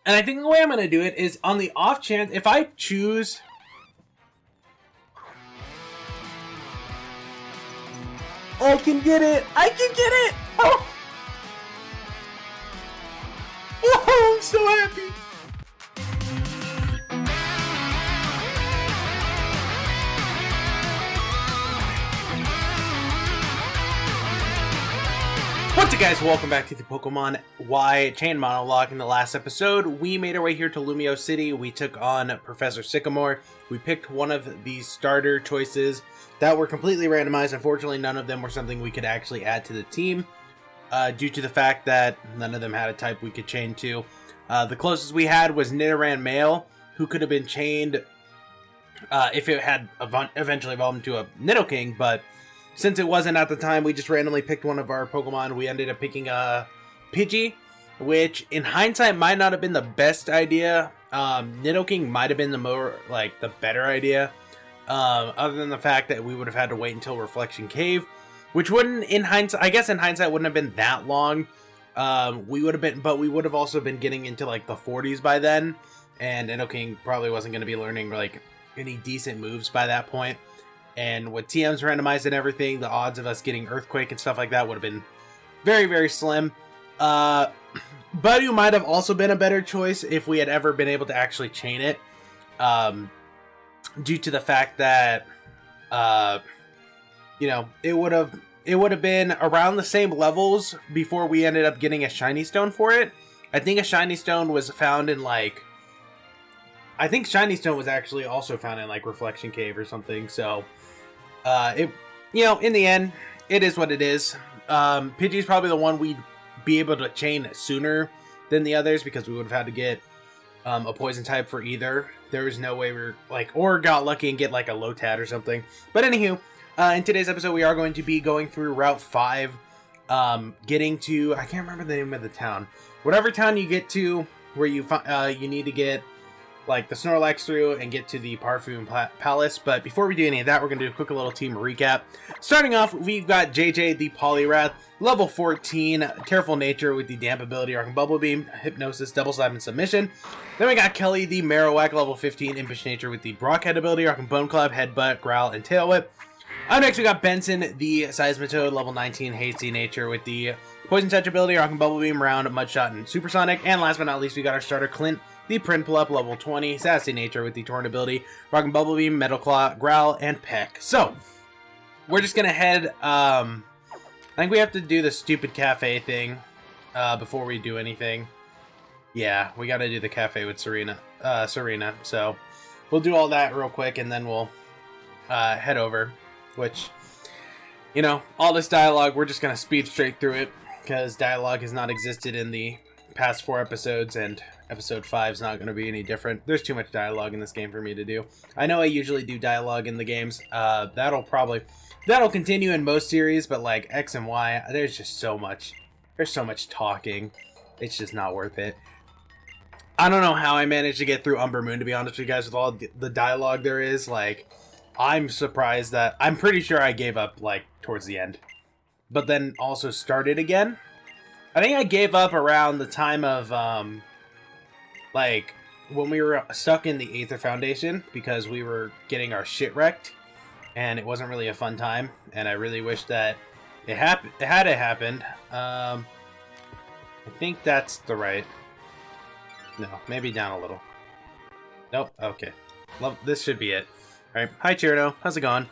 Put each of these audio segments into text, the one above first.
And I think the way I'm going to do it is on the off chance, if I choose... I can get it! I can get it! Oh! Oh, I'm so happy! What's up, guys? Welcome back to the Pokemon Y Chain Monolocke. In the last episode, we made our way here to Lumio City. We took on Professor Sycamore. We picked one of these starter choices that were completely randomized. Unfortunately, none of them were something we could actually add to the team due to the fact that none of them had a type we could chain to. The closest we had was Nidoran Male, who could have been chained if it had eventually evolved into a Nidoking, but since it wasn't at the time, we just randomly picked one of our Pokemon. We ended up picking a Pidgey, which in hindsight might not have been the best idea. Nidoking might have been the better idea. Other than the fact that we would have had to wait until Reflection Cave, which wouldn't, in hindsight, I guess in hindsight wouldn't have been that long. We would have also been getting into like the 40s by then, and Nidoking probably wasn't going to be learning like any decent moves by that point. And with TMs randomized and everything, the odds of us getting Earthquake and stuff like that would have been very, very slim. Budew might have also been a better choice if we had ever been able to actually chain it. Due to the fact that, it would have been around the same levels before we ended up getting a Shiny Stone for it. I think a Shiny Stone was found in I think Shiny Stone was actually also found in Reflection Cave or something, so... in the end, it is what it is. Pidgey's probably the one we'd be able to chain sooner than the others because we would have had to get a poison type for either. There was no way or got lucky and get a Lotad or something. But anywho, in today's episode, we are going to be going through Route 5, getting to, I can't remember the name of the town. Whatever town you get to where you need to get the Snorlax through and get to the Parfum Palace. But before we do any of that, we're going to do a quick little team recap. Starting off, we've got JJ the Poliwrath, level 14, Careful Nature with the Damp ability, Rock and Bubble Beam, Hypnosis, Double Slap, and Submission. Then we got Kelly the Marowak, level 15, Impish Nature with the Brockhead ability, Rock and Bone Club, Headbutt, Growl, and Tail Whip. Up next, we got Benson the Seismitoad, level 19, Hasty Nature with the Poison Touch ability, Rock and Bubble Beam, Round, Mudshot, and Supersonic. And last but not least, we got our starter Clint, the Prinplup, level 20, Sassy Nature with the Torrent ability, Rock and Bubble Beam, Metal Claw, Growl, and Peck. So, we're just gonna head, I think we have to do the stupid cafe thing, before we do anything. Yeah, we gotta do the cafe with Serena, so we'll do all that real quick, and then we'll, head over, which, all this dialogue, we're just gonna speed straight through it, because dialogue has not existed in the past 4 episodes, and episode 5 is not going to be any different. There's too much dialogue in this game for me to do. I know I usually do dialogue in the games. That'll continue in most series, but X and Y, there's so much talking. It's just not worth it. I don't know how I managed to get through Umber Moon, to be honest with you guys, with all the dialogue there is. I'm surprised that, I'm pretty sure I gave up towards the end, but then also started again. I think I gave up around the time of when we were stuck in the Aether Foundation because we were getting our shit wrecked and it wasn't really a fun time, and I really wish that it had happened. I think that's the right. No, maybe down a little. Nope. Okay. Well, this should be it. All right. Hi, Chirno. How's it going?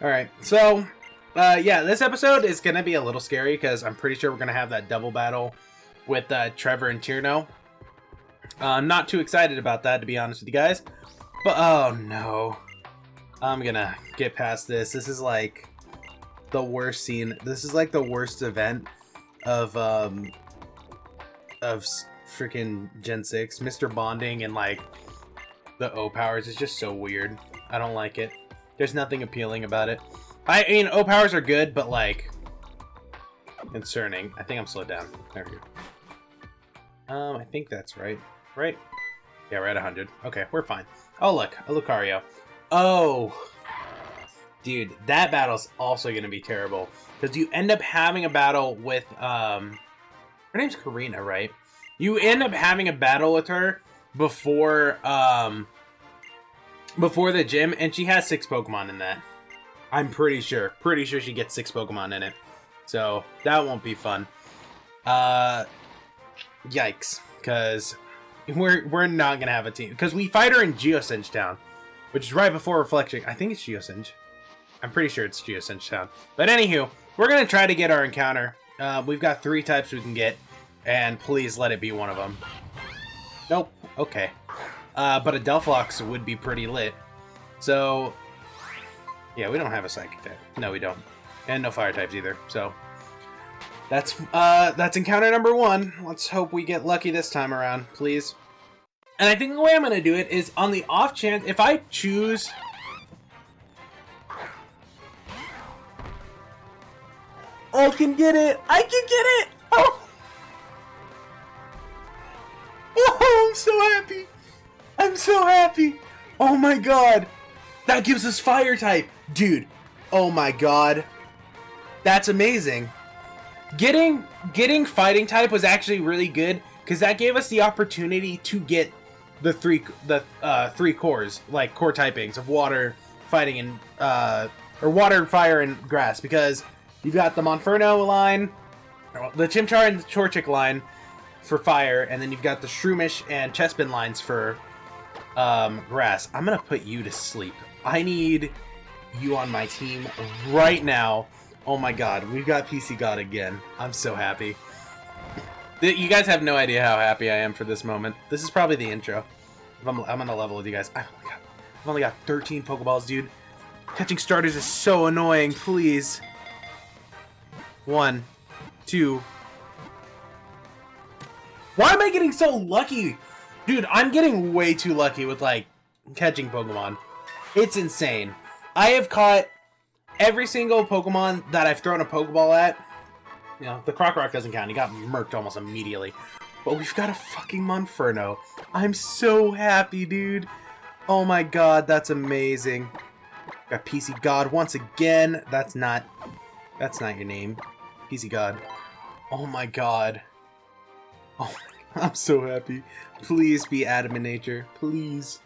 All right. So, yeah, this episode is going to be a little scary because I'm pretty sure we're going to have that double battle with Trevor and Tierno. I'm not too excited about that, to be honest with you guys. But, oh no. I'm going to get past this. This is the worst scene. This is the worst event of freaking Gen 6. Mr. Bonding and the O powers is just so weird. I don't like it. There's nothing appealing about it. I mean, O powers are good, but concerning. I think I'm slowed down. There we go. I think that's right. Right? Yeah, we're at 100. Okay, we're fine. Oh, look. A Lucario. Oh. Dude, that battle's also going to be terrible. Because you end up having a battle with, her name's Karina, right? You end up having a battle with her before the gym, and she has 6 Pokemon in that. I'm pretty sure. Pretty sure she gets 6 Pokemon in it. So, that won't be fun. Yikes. Because we're not going to have a team. Because we fight her in Geosenge Town, which is right before Reflection. I think it's Geosenge. I'm pretty sure it's Geosenge Town. But anywho, we're going to try to get our encounter. We've got 3 types we can get, and please let it be one of them. Nope. Okay. But a Delphox would be pretty lit. So, yeah, we don't have a Psychic type. No, we don't. And no Fire types either. So, that's encounter number 1. Let's hope we get lucky this time around, please. And I think the way I'm going to do it is on the off chance, if I choose... I can get it! I can get it! Oh! Oh, I'm so happy! I'm so happy! Oh my god! That gives us Fire type! Dude, oh my god. That's amazing. Getting Fighting type was actually really good, because that gave us the opportunity to get the three cores, like core typings of Water, Fighting, and or Water, Fire, and Grass, because you've got the Monferno line, the Chimchar and the Torchic line for Fire, and then you've got the Shroomish and Chespin lines for Grass. I'm gonna put you to sleep. I need you on my team right now. Oh my god, we've got PC God again. I'm so happy. You guys have no idea how happy I am for this moment. This is probably the intro. I'm on a level with you guys. I've only got 13 Pokeballs, dude. Catching starters is so annoying. Please. 1, 2. Why am I getting so lucky? Dude, I'm getting way too lucky with, like, catching Pokemon. It's insane. I have caught every single Pokemon that I've thrown a Pokeball at. You know, the Crocorock doesn't count. He got murked almost immediately. But we've got a fucking Monferno. I'm so happy, dude. Oh my god, that's amazing. Got PC God once again. That's not your name. PC God. Oh my god. Oh, I'm so happy. Please be Adam in Nature. Please.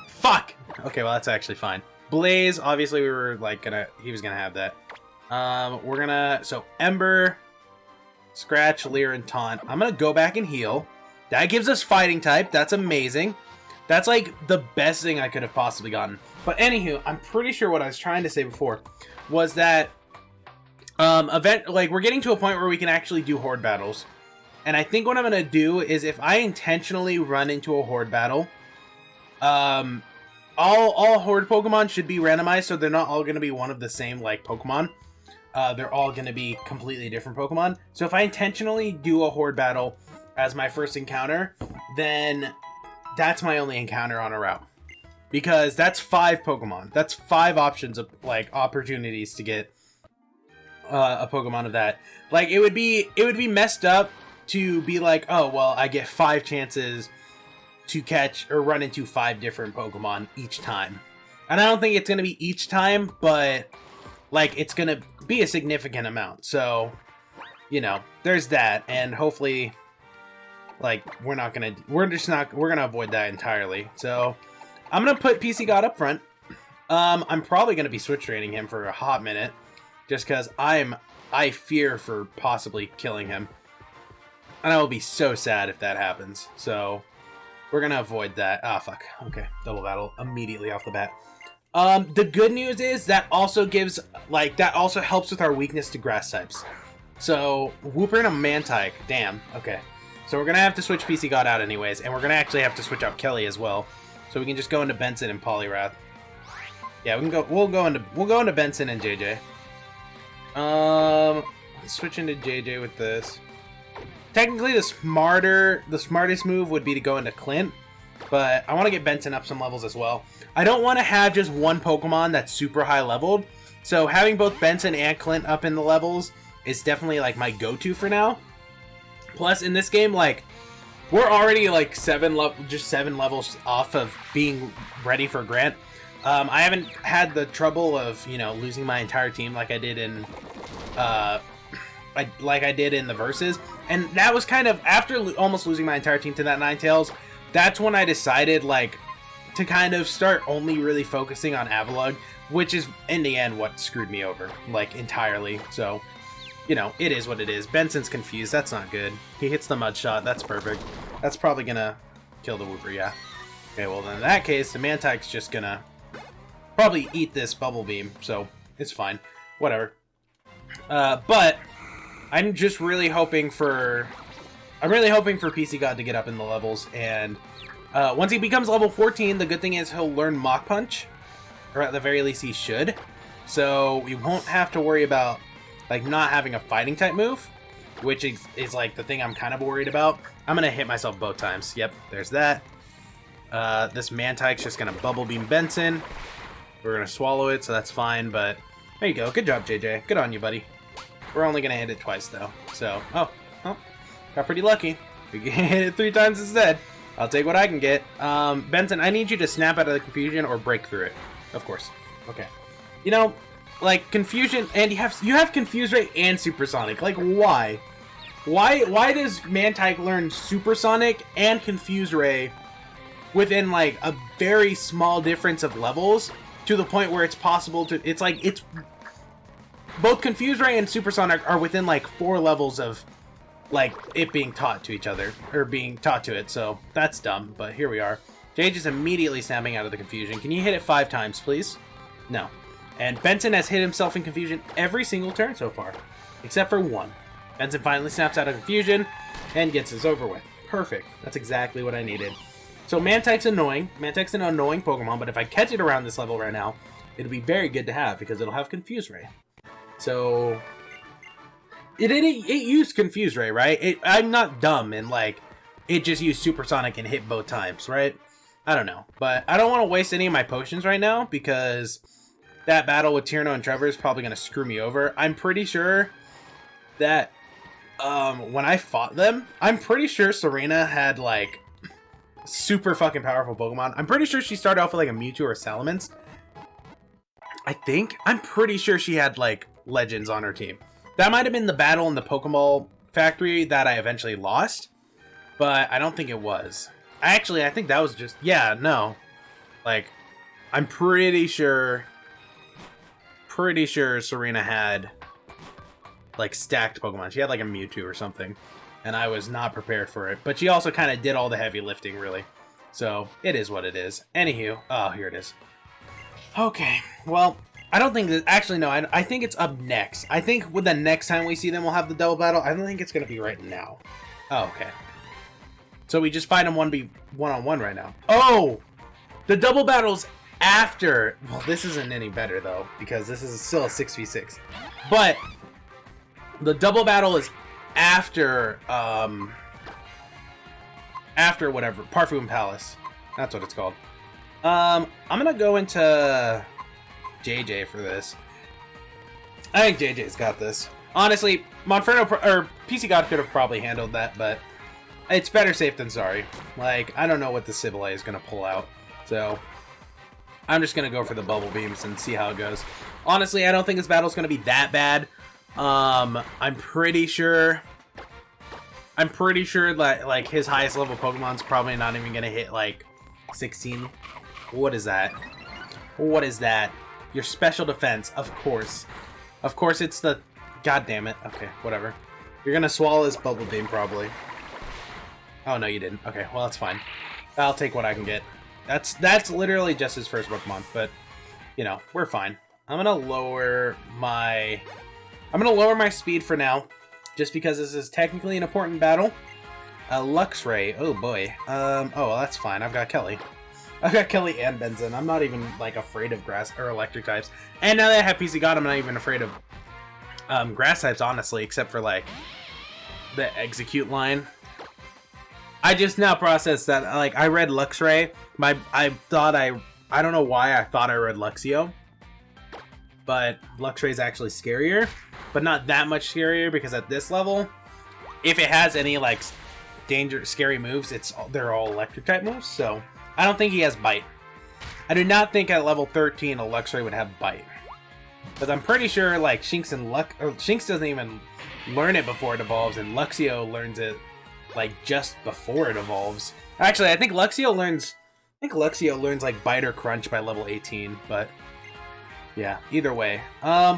Fuck! Okay, well, that's actually fine. Blaze, obviously we were, like, he was gonna have that. We're gonna, so Ember, Scratch, Leer, and Taunt. I'm gonna go back and heal. That gives us Fighting type. That's amazing. That's, like, the best thing I could have possibly gotten. But anywho, I'm pretty sure what I was trying to say before was that, we're getting to a point where we can actually do Horde battles. And I think what I'm gonna do is if I intentionally run into a Horde battle, all Horde Pokemon should be randomized, so they're not all going to be one of the same, like, Pokemon. They're all going to be completely different Pokemon. So if I intentionally do a Horde battle as my first encounter, then that's my only encounter on a route. Because that's 5 Pokemon. That's 5 options of, like, opportunities to get a Pokemon of that. Like, it would be messed up to be like, oh, well, I get 5 chances to catch or run into 5 different Pokemon each time. And I don't think it's going to be each time, but, like, it's going to be a significant amount. So, you know, there's that. And hopefully, like, we're going to avoid that entirely. So, I'm going to put PC God up front. I'm probably going to be switch training him for a hot minute, just because I fear for possibly killing him. And I will be so sad if that happens. So, we're going to avoid that. Ah, fuck. Okay. Double battle immediately off the bat. The good news is that also gives, like, that also helps with our weakness to grass types. So, Wooper and a Mantike. Damn. Okay. So we're going to have to switch PC God out anyways. And we're going to actually have to switch out Kelly as well. So we can just go into Benson and Poliwrath. Yeah, we'll go into Benson and JJ. Let's switch into JJ with this. Technically, the smartest move would be to go into Clint, but I want to get Benson up some levels as well. I don't want to have just one Pokemon that's super high leveled, so having both Benson and Clint up in the levels is definitely, like, my go-to for now. Plus, in this game, like, we're already, like, 7 levels off of being ready for Grant. I haven't had the trouble of, you know, losing my entire team like I did in like I did in the verses. And that was kind of, after almost losing my entire team to that Ninetales, that's when I decided, like, to kind of start only really focusing on Avalugg, which is, in the end, what screwed me over, like, entirely. So, you know, it is what it is. Benson's confused. That's not good. He hits the mud shot. That's perfect. That's probably gonna kill the Wooper, yeah. Okay, well, then in that case, the Mantyke's just gonna probably eat this Bubble Beam, so it's fine. Whatever. But I'm just really hoping for... I'm really hoping for PC God to get up in the levels, and once he becomes level 14, the good thing is he'll learn Mach Punch, or at the very least he should. So we won't have to worry about, like, not having a fighting type move, which is like the thing I'm kind of worried about. I'm gonna hit myself both times. Yep, there's that. This Mantyke's just gonna Bubble Beam Benson. We're gonna swallow it, so that's fine, but there you go. Good job, JJ. Good on you, buddy. We're only gonna hit it twice, though. So, oh, got pretty lucky. We can hit it 3 times instead. I'll take what I can get. Benson, I need you to snap out of the confusion or break through it. Of course. Okay. You know, like, confusion, and you have Confuse Ray and Supersonic. Like, why? Why does Mantyke learn Supersonic and Confuse Ray within, like, a very small difference of levels, to the point where it's possible to... It's like, it's... Both Confuse Ray and Supersonic are within, like, 4 levels of, like, it being taught to each other, or being taught to it, so that's dumb, but here we are. Jage is immediately snapping out of the confusion. Can you hit it 5 times, please? No. And Benson has hit himself in confusion every single turn so far, except for 1. Benson finally snaps out of confusion, and gets this over with. Perfect. That's exactly what I needed. So Mantyke's annoying. Mantyke's an annoying Pokemon, but if I catch it around this level right now, it'll be very good to have, because it'll have Confuse Ray. So... It used Confuse Ray, right? I'm not dumb, and, like, it just used Supersonic and hit both times, right? I don't know. But I don't want to waste any of my potions right now, because that battle with Tierno and Trevor is probably going to screw me over. I'm pretty sure that when I fought them, I'm pretty sure Serena had, like, super fucking powerful Pokemon. I'm pretty sure she started off with, like, a Mewtwo or Salamence. I think. I'm pretty sure she had, like, Legends on her team. That might have been the battle in the Pokeball factory that I eventually lost, but I don't think it was. Actually, I think that was just... Yeah, no. Like, I'm pretty sure Serena had, like, stacked Pokemon. She had, like, a Mewtwo or something, and I was not prepared for it. But she also kind of did all the heavy lifting, really. So, it is what it is. Anywho, oh, here it is. Okay, well... I don't think that... Actually, no. I think it's up next. I think with the next time we see them, we'll have the double battle. I don't think it's going to be right now. Oh, okay. So we just fight them one-on-one right now. Oh! The double battle's after... Well, this isn't any better, though, because this is still a 6v6. But the double battle is after... after whatever. Parfum Palace. That's what it's called. I'm going to go into... JJ for this. I think JJ's got this. Honestly, Monferno or PC God could have probably handled that, but it's better safe than sorry. Like, I don't know what the Sibylle is going to pull out, so I'm just going to go for the Bubble Beams and see how it goes. Honestly, I don't think this battle's going to be that bad. I'm pretty sure that, like, his highest level Pokemon's probably not even going to hit, like, 16. What is that? What is that? Your special defense, of course. Of course, it's the... God damn it. Okay, whatever. You're gonna swallow this Bubble Beam, probably. Oh, no, you didn't. Okay, well, that's fine. I'll take what I can get. That's literally just his first Pokemon, but, you know, we're fine. I'm gonna lower my speed for now, just because this is technically an important battle. Luxray. Oh, boy. Oh, well, that's fine. I've got Kelly. I've got Kelly and Benson. I'm not even, like, afraid of grass or electric types. And now that I have PC God, I'm not even afraid of grass types, honestly, except for, like, the execute line. I just now processed that, like, I read Luxray. I don't know why I thought I read Luxio. But Luxray's actually scarier. But not that much scarier, because at this level, if it has any, like, scary moves, they're all electric type moves, so... I don't think he has Bite. I do not think at level 13 a Luxray would have Bite. Because I'm pretty sure, like, Shinx doesn't even learn it before it evolves, and Luxio learns it like just before it evolves. Actually, I think Luxio learns like Bite or Crunch by level 18, but yeah, either way.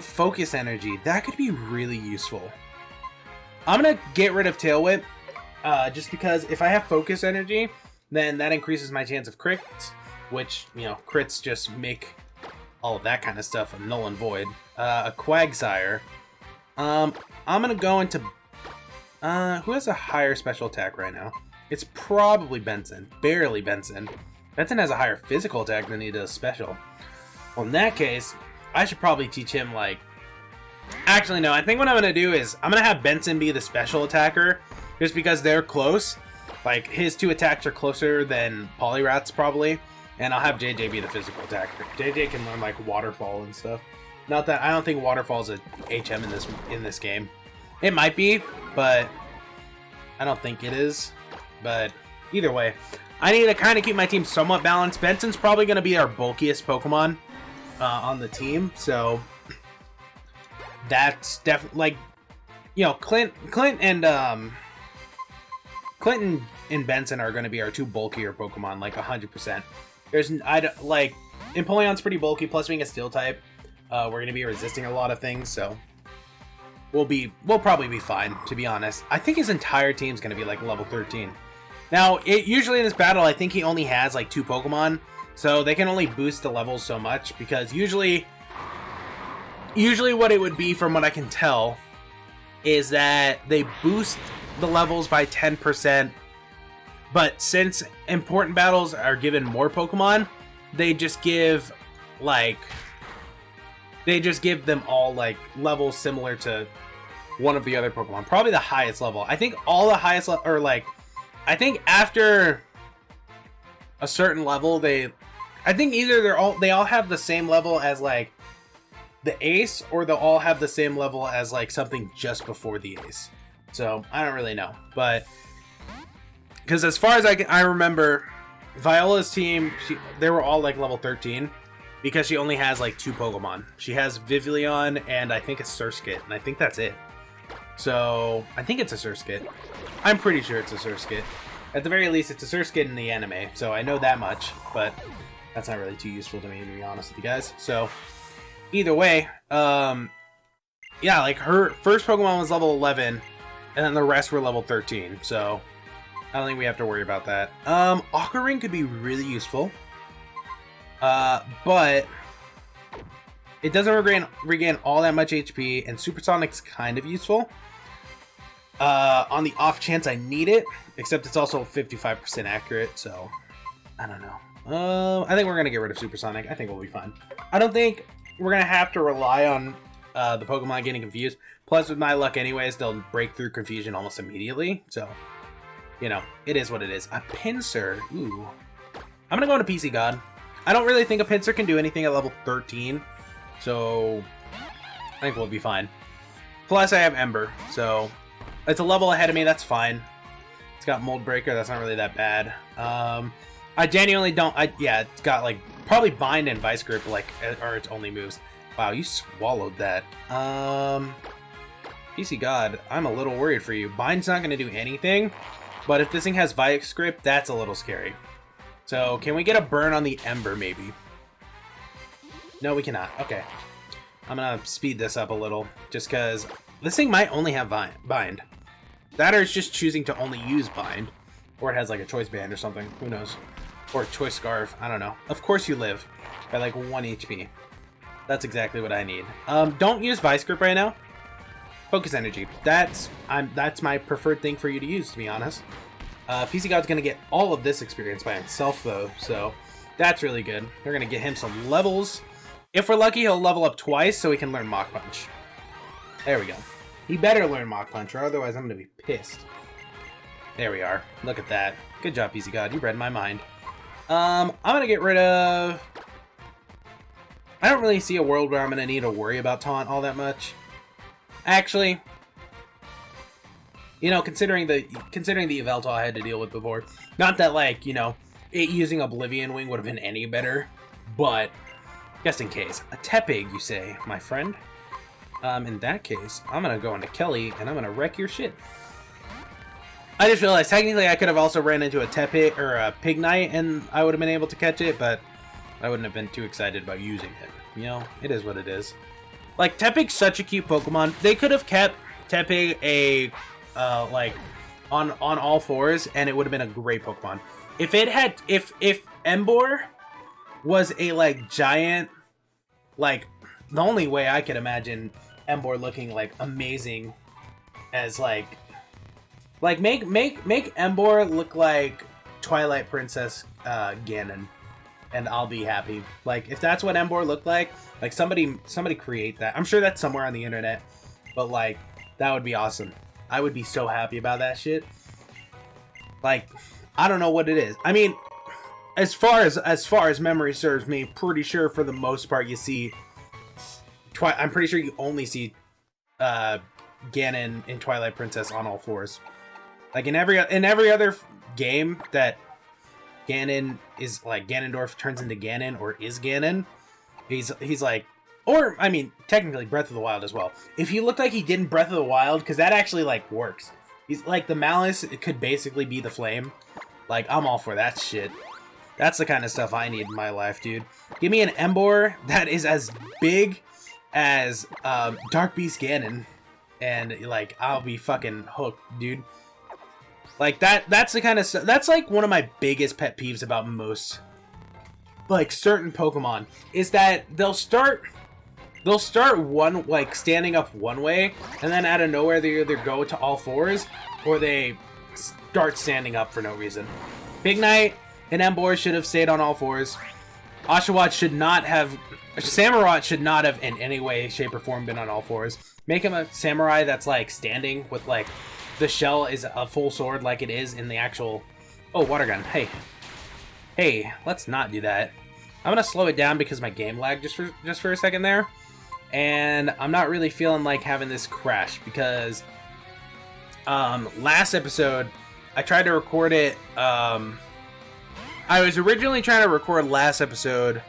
Focus Energy, that could be really useful. I'm gonna get rid of Tail Whip, just because if I have Focus Energy, then that increases my chance of crits, which, you know, crits just make all of that kind of stuff null and void. A Quagsire. I'm gonna go into... who has a higher special attack right now? It's probably Benson. Barely Benson. Benson has a higher physical attack than he does special. Well, in that case, I should probably teach him, like... Actually, no. I think what I'm gonna do is I'm gonna have Benson be the special attacker, just because they're close. Like, his 2 attacks are closer than Poliwrath's, probably. And I'll have JJ be the physical attacker. JJ can learn, like, Waterfall and stuff. Not that I don't think Waterfall's a HM in this game. It might be, but I don't think it is. But either way, I need to kind of keep my team somewhat balanced. Benson's probably going to be our bulkiest Pokemon on the team, so that's definitely, like, you know, Clint and Clinton and Benson are going to be our 2 bulkier Pokemon, like 100%. Like, Empoleon's pretty bulky, plus being a Steel type. We're going to be resisting a lot of things, so we'll probably be fine, to be honest. I think his entire team's going to be like level 13. Now, usually in this battle, I think he only has like 2 Pokemon, so they can only boost the levels so much, because usually what it would be, from what I can tell, is that they boost the levels by 10%, but since important battles are given more Pokemon, they just give them all like levels similar to one of the other Pokemon. Probably the highest level. I think all the highest or like, I think after a certain level, I think either they all have the same level as like the Ace, or they'll all have the same level as like something just before the Ace. So I don't really know, but because as far as I remember, Viola's team, they were all like level 13. Because she only has like 2 Pokemon. She has Vivillon and I think a Surskit, and I think that's it. So, I think it's a Surskit. I'm pretty sure it's a Surskit. At the very least, it's a Surskit in the anime, so I know that much, but that's not really too useful to me, to be honest with you guys. So, either way, yeah, like her first Pokemon was level 11, and then the rest were level 13, so I don't think we have to worry about that. Ocarina could be really useful. But it doesn't regain all that much HP, and Supersonic's kind of useful. On the off chance I need it, except it's also 55% accurate, so I don't know. I think we're gonna get rid of Supersonic. I think we'll be fine. I don't think we're gonna have to rely on the Pokemon getting confused. Plus, with my luck anyways, they'll break through confusion almost immediately, so, you know, it is what it is. A Pinsir, ooh. I'm gonna go into PC God. I don't really think a Pinsir can do anything at level 13, so I think we'll be fine. Plus, I have Ember, so it's a level ahead of me, that's fine. It's got Mold Breaker, that's not really that bad. I genuinely don't, yeah, it's got, like, probably Bind and Vice Grip, like, are its only moves. Wow, you swallowed that. PC God, I'm a little worried for you. Bind's not going to do anything, but if this thing has Vice Grip, that's a little scary. So, can we get a burn on the Ember, maybe? No, we cannot. Okay. I'm gonna speed this up a little, just because this thing might only have Bind. That or it's just choosing to only use Bind. Or it has, like, a Choice Band or something. Who knows? Or a Choice Scarf. I don't know. Of course you live. By, like, 1 HP. That's exactly what I need. Don't use Vice Grip right now. Focus Energy. That's my preferred thing for you to use, to be honest. PC God's going to get all of this experience by himself, though, so that's really good. They're going to get him some levels. If we're lucky, he'll level up twice so he can learn Mach Punch. There we go. He better learn Mach Punch, or otherwise I'm going to be pissed. There we are. Look at that. Good job, PC God. You read my mind. I'm going to get rid of... I don't really see a world where I'm going to need to worry about Taunt all that much. Actually... You know, considering the Yveltal I had to deal with before. Not that, like, you know, it using Oblivion Wing would have been any better, but just in case. A Tepig, you say, my friend? In that case, I'm gonna go into Kelly, and I'm gonna wreck your shit. I just realized, technically, I could have also ran into a Tepig or a Pignite, and I would have been able to catch it, but I wouldn't have been too excited about using it. You know, it is what it is. Like, Tepig's such a cute Pokemon. They could have kept Tepig like, on all fours, and it would have been a great Pokemon. If it had, if Emboar was a, like, giant, like, the only way I could imagine Emboar looking, like, amazing as, like make Emboar look like Twilight Princess Ganon, and I'll be happy. Like, if that's what Emboar looked like somebody create that. I'm sure that's somewhere on the internet, but, like, that would be awesome. I would be so happy about that shit. Like, I don't know what it is. I mean, as far as memory serves me, pretty sure for the most part you see I'm pretty sure you only see Ganon in Twilight Princess on all fours. Like, in every other game that Ganon is, like, Ganondorf turns into Ganon or is Ganon, he's like, or, I mean, technically Breath of the Wild as well. If he looked like he did in Breath of the Wild, because that actually, like, works. He's like, the Malice, it could basically be the Flame. Like, I'm all for that shit. That's the kind of stuff I need in my life, dude. Give me an Emboar that is as big as Dark Beast Ganon, and, like, I'll be fucking hooked, dude. Like, that's the kind of stuff. That's, like, one of my biggest pet peeves about most, like, certain Pokemon, is that they'll start one, like, standing up one way, and then out of nowhere they either go to all fours or they start standing up for no reason. Pignite and Emboar should have stayed on all fours. Oshawott should not have. Samurott should not have in any way, shape, or form been on all fours. Make him a samurai that's, like, standing with, like, the shell is a full sword like it is in the actual... Oh, water gun. Hey, let's not do that. I'm gonna slow it down because my game lagged just for a second there. And I'm not really feeling like having this crash because last episode I tried to record it. I was originally trying to record last episode,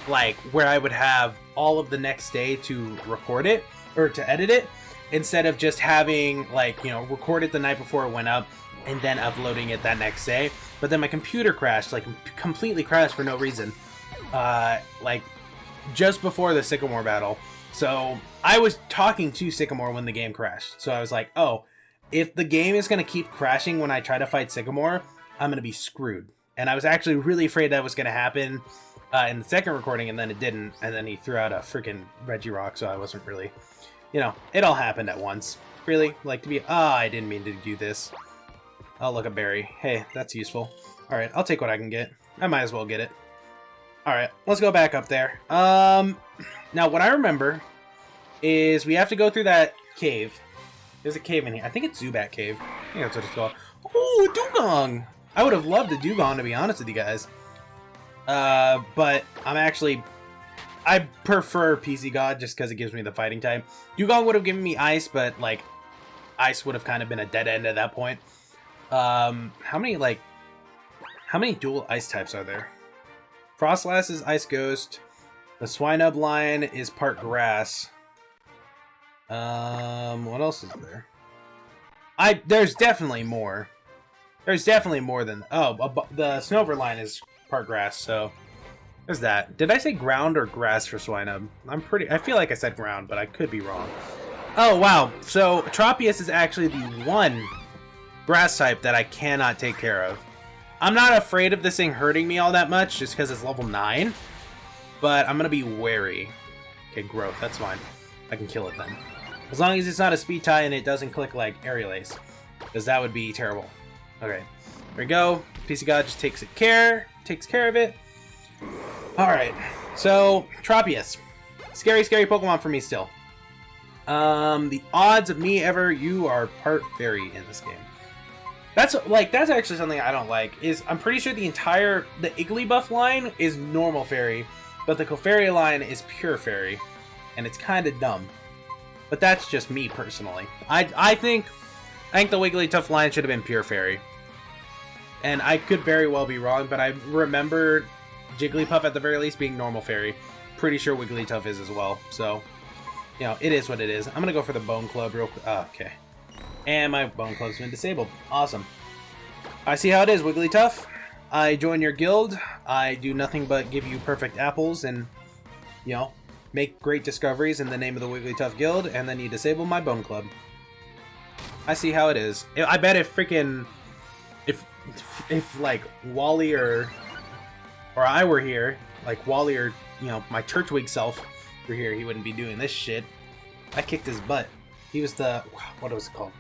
like, where I would have all of the next day to record it, or to edit it, instead of just having, like, you know, record it the night before it went up, and then uploading it that next day. But then my computer crashed, like, completely crashed for no reason, like, just before the Sycamore battle. So, I was talking to Sycamore when the game crashed. So I was like, oh, if the game is going to keep crashing when I try to fight Sycamore, I'm going to be screwed. And I was actually really afraid that was going to happen in the second recording, and then it didn't, and then he threw out a freaking Regirock, so I wasn't really, you know, it all happened at once. Really, like, to be, I didn't mean to do this. Oh, look, a berry. Hey, that's useful. Alright, I'll take what I can get. I might as well get it. Alright, let's go back up there. Now, what I remember is we have to go through that cave. There's a cave in here. I think it's Zubat Cave. I think that's what it's called. Oh, Dugong! I would have loved a Dugong, to be honest with you guys. But I prefer PC God just because it gives me the fighting type. Dugong would have given me ice, but, like, ice would have kind of been a dead end at that point. How many dual ice types are there? Frostlass is Ice Ghost. The Swinub line is part grass. What else is there? There's definitely more. There's definitely more than... Oh, the Snover line is part grass, so... There's that. Did I say ground or grass for Swinub? I feel like I said ground, but I could be wrong. Oh, wow. So, Tropius is actually the one grass type that I cannot take care of. I'm not afraid of this thing hurting me all that much, just because it's level 9. But I'm going to be wary. Okay, growth. That's fine. I can kill it then. As long as it's not a speed tie and it doesn't click like Aerial Ace. Because that would be terrible. Okay. There we go. PC God just takes care of it. Alright. So, Tropius. Scary, scary Pokemon for me still. The odds of me you are part fairy in this game. That's actually something I don't like, is I'm pretty sure the Igglybuff line is normal fairy, but the Clefairy line is pure fairy, and it's kind of dumb. But that's just me personally. I think the Wigglytuff line should have been pure fairy. And I could very well be wrong, but I remember Jigglypuff at the very least being normal fairy. Pretty sure Wigglytuff is as well, so You know, it is what it is. I'm gonna go for the Bone Club real quick. Oh, okay. And my Bone Club's been disabled. Awesome. I see how it is, Wigglytuff. I join your guild. I do nothing but give you perfect apples and, you know, make great discoveries in the name of the Wigglytuff Guild, and then you disable my Bone Club. I see how it is. I bet if freaking... If like, Wally or I were here, like, Wally or, you know, my Churchwig self were here, he wouldn't be doing this shit. I kicked his butt. He was the... What was it called?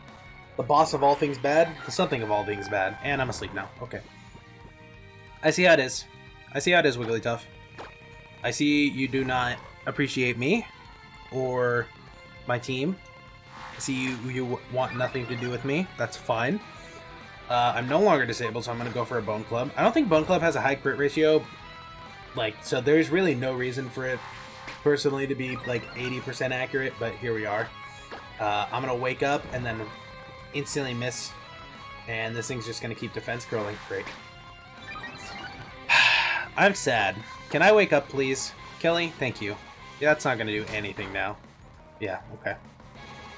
The boss of all things bad? The something of all things bad. And I'm asleep now. Okay. I see how it is. I see how it is, Wigglytuff. I see you do not appreciate me or my team. I see you want nothing to do with me. That's fine. I'm no longer disabled, so I'm going to go for a Bone Club. I don't think Bone Club has a high crit ratio. Like, so there's really no reason for it, personally, to be, like, 80% accurate, but here we are. I'm going to wake up and then instantly miss, and this thing's just going to keep defense curling. Great. I'm sad. Can I wake up, please? Kelly, thank you. Yeah, that's not going to do anything now. Yeah, okay.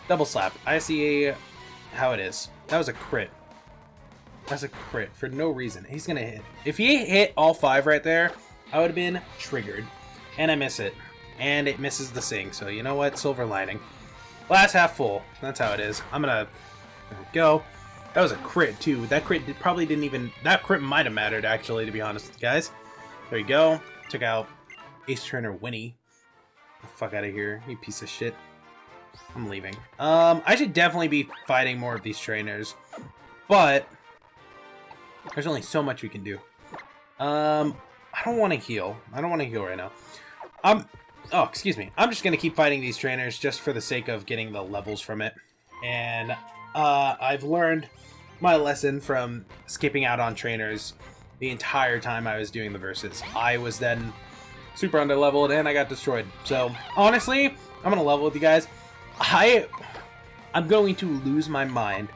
Double slap. I see how it is. That was a crit. That's a crit for no reason. He's going to hit. If he hit all 5 right there, I would have been triggered. And I miss it. And it misses the sing. So you know what? Silver lining. Glass half full. That's how it is. I'm going to go. That was a crit, too. That crit probably didn't even... That crit might have mattered, actually, to be honest with you guys. There you go. Took out Ace Trainer Winnie. Get the fuck out of here, you piece of shit. I'm leaving. I should definitely be fighting more of these trainers. But... there's only so much we can do. I don't want to heal. I don't want to heal right now. Oh, excuse me. I'm just going to keep fighting these trainers just for the sake of getting the levels from it. And I've learned my lesson from skipping out on trainers the entire time I was doing the verses. I was then super under-leveled and I got destroyed. So, honestly, I'm going to level with you guys. I'm going to lose my mind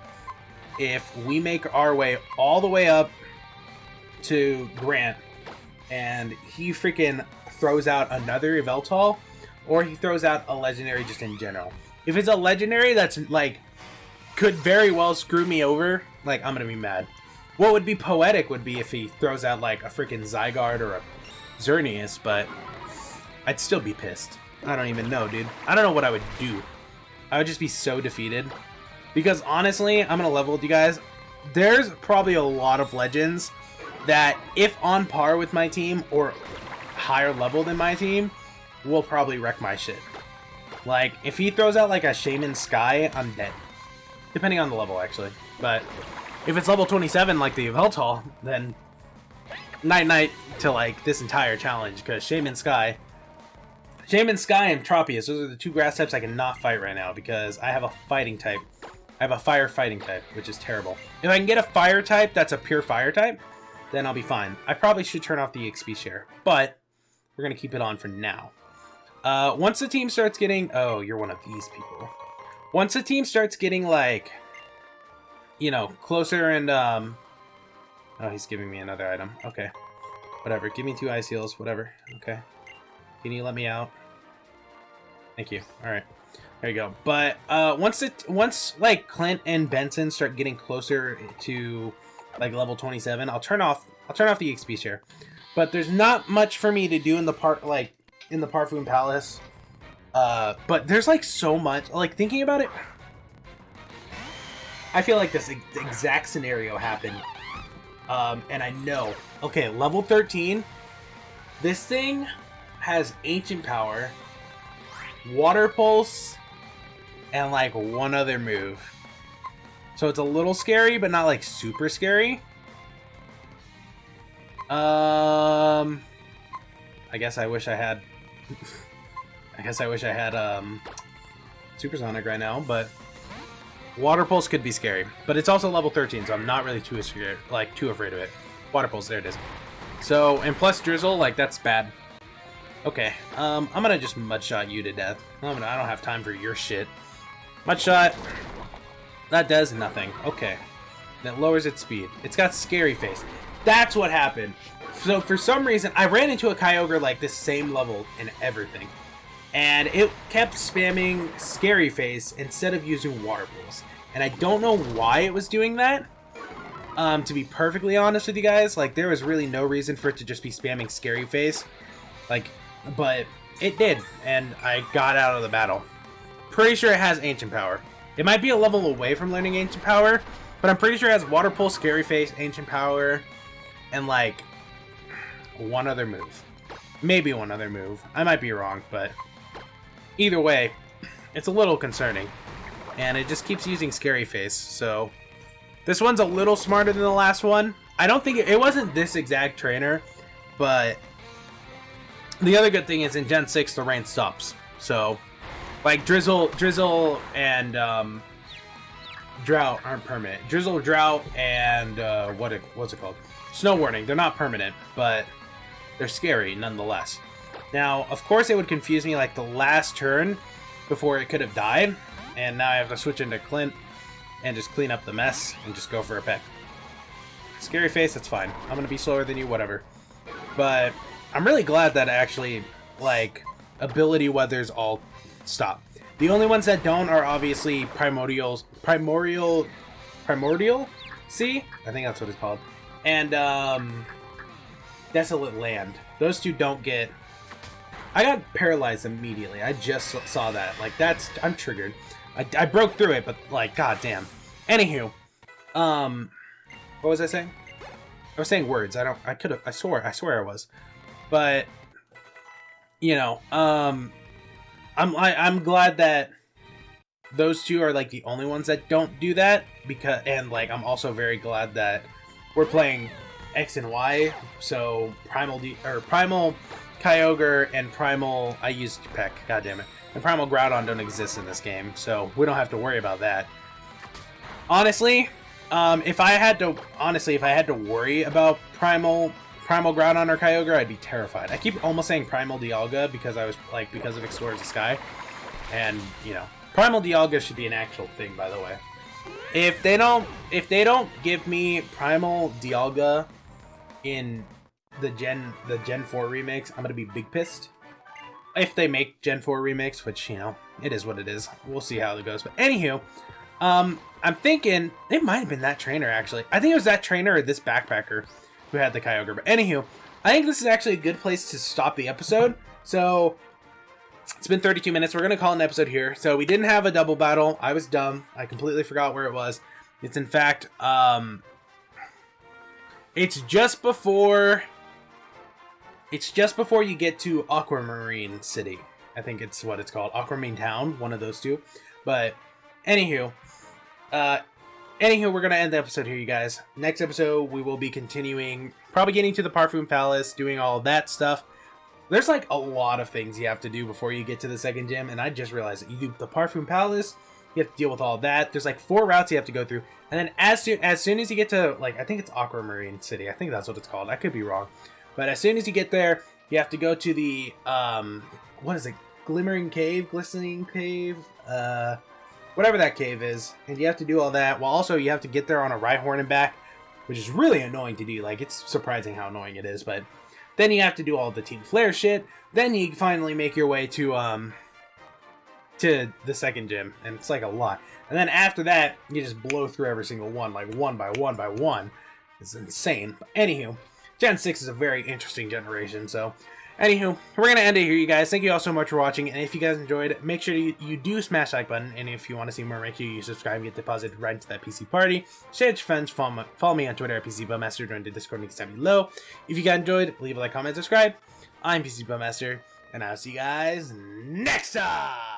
if we make our way all the way up to Grant and he freaking throws out another Yveltal, or he throws out a legendary just in general. If it's a legendary that's like could very well screw me over, like, I'm gonna be mad. What would be poetic would be if he throws out like a freaking Zygarde or a Xerneas, but I'd still be pissed. I don't even know, dude. I don't know what I would do. I would just be so defeated. Because honestly, I'm going to level with you guys. There's probably a lot of legends that, if on par with my team or higher level than my team, will probably wreck my shit. Like, if he throws out like a Shaman Sky, I'm dead. Depending on the level, actually. But if it's level 27 like the Yveltal, then night-night to like this entire challenge. Because Shaman Sky and Tropius, those are the 2 grass types I cannot fight right now because I have a fighting type. I have a fire fighting type, which is terrible. If I can get a fire type that's a pure fire type, then I'll be fine. I probably should turn off the XP share, but we're going to keep it on for now. Once the team starts getting... Oh, you're one of these people. Once the team starts getting, like, you know, closer and... Oh, he's giving me another item. Okay. Whatever. Give me 2 ice heals. Whatever. Okay. Can you let me out? Thank you. All right. There you go. But once like Clint and Benson start getting closer to like level 27, I'll turn off the XP share. But there's not much for me to do in the Parfoon Palace. But there's like so much. Like, thinking about it, I feel like this exact scenario happened. And I know. Okay, level 13. This thing has Ancient Power, Water Pulse, and like one other move. So it's a little scary, but not like super scary. I guess I wish I had Supersonic right now, but Water Pulse could be scary. But it's also level 13, so I'm not really too scared, like too afraid of it. Water Pulse, there it is. So, and plus Drizzle, like, that's bad. Okay, I'm gonna just Mudshot you to death. I don't have time for your shit. Mudshot. That does nothing. Okay. That lowers its speed. It's got Scary Face. That's what happened. So for some reason, I ran into a Kyogre like this same level and everything. and it kept spamming Scary Face instead of using Water Pulse. And I don't know why it was doing that. To be perfectly honest with you guys, like, there was really no reason for it to just be spamming Scary Face. Like, but it did, and I got out of the battle. Pretty sure it has Ancient Power. It might be a level away from learning Ancient Power, but I'm pretty sure it has Water Pulse, Scary Face, Ancient Power, and, like, one other move. Maybe one other move. I might be wrong, but either way, it's a little concerning. And it just keeps using Scary Face, so this one's a little smarter than the last one. I don't think it wasn't this exact trainer, but the other good thing is in Gen 6 the rain stops. So, like, Drizzle and Drought aren't permanent. Drizzle, Drought, and what's it called? Snow Warning. They're not permanent, but they're scary nonetheless. Now, of course, it would confuse me like the last turn before it could have died, and now I have to switch into Clint and just clean up the mess and just go for a peck. Scary Face, that's fine. I'm gonna be slower than you, whatever. But I'm really glad that actually, like, ability weathers all stop. The only ones that don't are obviously Primordial Sea? I think that's what it's called. And Desolate Land. Those two don't get... I got paralyzed immediately. I just saw that. Like, I'm triggered. I broke through it, but, like, goddamn. Anywho, what was I saying? I was saying words. I swear I was. But, you know, I'm glad that those two are, like, the only ones that don't do that, and, like, I'm also very glad that we're playing X and Y, so Primal Kyogre and Primal, I used Peck, goddammit, and Primal Groudon don't exist in this game, so we don't have to worry about that. Honestly, if I had to worry about Primal Groudon or Kyogre, I'd be terrified. I keep almost saying Primal Dialga because because of Explorers of the Sky, and, you know, Primal Dialga should be an actual thing, by the way. If they don't give me Primal Dialga in the Gen 4 remakes, I'm gonna be big pissed. If they make Gen 4 remakes, which, you know, it is what it is. We'll see how it goes. But anywho, I'm thinking it might have been that trainer, actually. I think it was that trainer or this backpacker who had the Kyogre. But anywho, I think this is actually a good place to stop the episode. So it's been 32 minutes. We're going to call an episode here. So we didn't have a double battle. I was dumb. I completely forgot where it was. It's in fact, it's just before you get to Aquamarine City. I think it's what it's called. Aquamarine Town, one of those two. But anywho, we're going to end the episode here, you guys. Next episode, we will be continuing, probably getting to the Parfum Palace, doing all of that stuff. There's, like, a lot of things you have to do before you get to the second gym, and I just realized that you do the Parfum Palace, you have to deal with all that. There's, like, 4 routes you have to go through, and then as soon as you get to, like, I think it's Aquamarine City. I think that's what it's called. I could be wrong. But as soon as you get there, you have to go to the, what is it? Glistening Cave? Whatever that cave is. And you have to do all that. Well, also, you have to get there on a Rhyhorn and back, which is really annoying to do. Like, it's surprising how annoying it is, but then you have to do all the Team Flare shit. Then you finally make your way to the second gym, and it's, like, a lot. And then after that, you just blow through every single one, like, one by one by one. It's insane. But anywho, Gen 6 is a very interesting generation, so anywho, we're going to end it here, you guys. Thank you all so much for watching, and if you guys enjoyed, make sure you do smash that like button, and if you want to see more, make sure you subscribe and get deposited right into that PC party. Share it with your friends, follow me on Twitter at PCBloodMaster, join the Discord link down below. If you guys enjoyed, leave a like, comment, subscribe. I'm PCBloodMaster, and I'll see you guys next time!